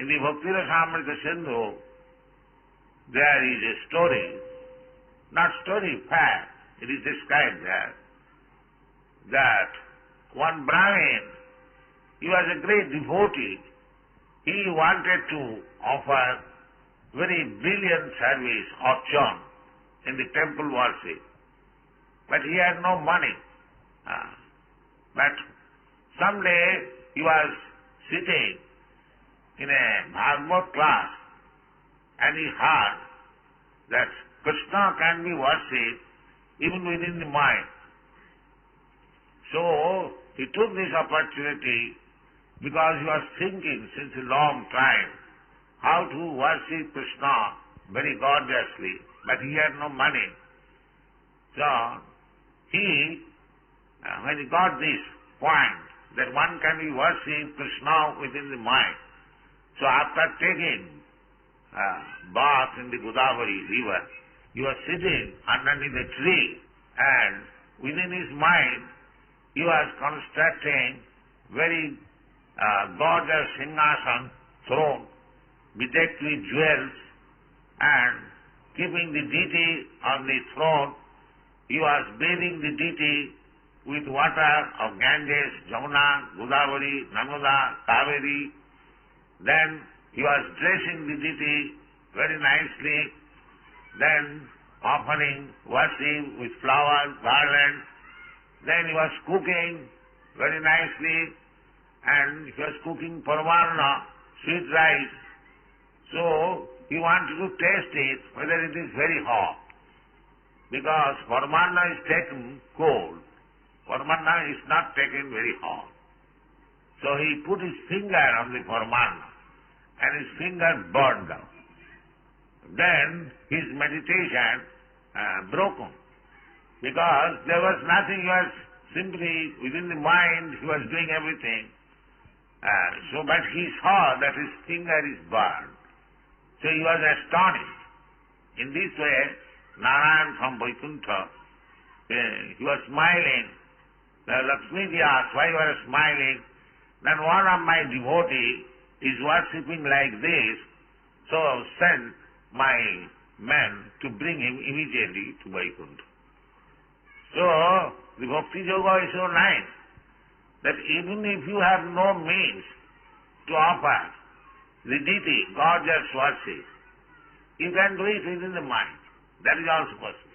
In the Bhakti Rasamrita Sindhu, there is a story, not story, fact, it is described there, that one Brahmin, he was a great devotee, he wanted to offer very brilliant service, archan, in the temple worship, but he had no money. But someday he was sitting in a Bhagavad class and he heard that Krishna can be worshipped even within the mind. So he took this opportunity because he was thinking since a long time how to worship Krishna very gorgeously, but he had no money. So when he got this point that one can be worshipped Krishna within the mind, so after taking bath in the Godavari river, he was sitting underneath a tree and within his mind he was constructing very gorgeous singhasan throne bedecked with jewels, and keeping the deity on the throne, he was bathing the deity with water of Ganges, Jamuna, Godavari, Narmada, Kaveri. Then he was dressing the deity very nicely, then offering worship with flowers, garlands. Then he was cooking very nicely, and he was cooking parvarna, sweet rice. So he wanted to taste it, whether it is very hot. Because parvarna is taken cold. Parvarna is not taken very hot. So he put his finger on the parvarna, and his finger burned out. Then his meditation broken. Because there was nothing, he was simply within the mind, he was doing everything. But he saw that his finger is burned. So he was astonished. In this way, Narayan from Vaikuntha, he was smiling. Lakshmi asked, why you are smiling? Then one of my devotees is worshipping like this, so send my men to bring him immediately to Vaikuntha. So, the Bhakti Yoga is so nice that even if you have no means to offer the deity, gorgeous worship, you can do it within the mind. That is also possible.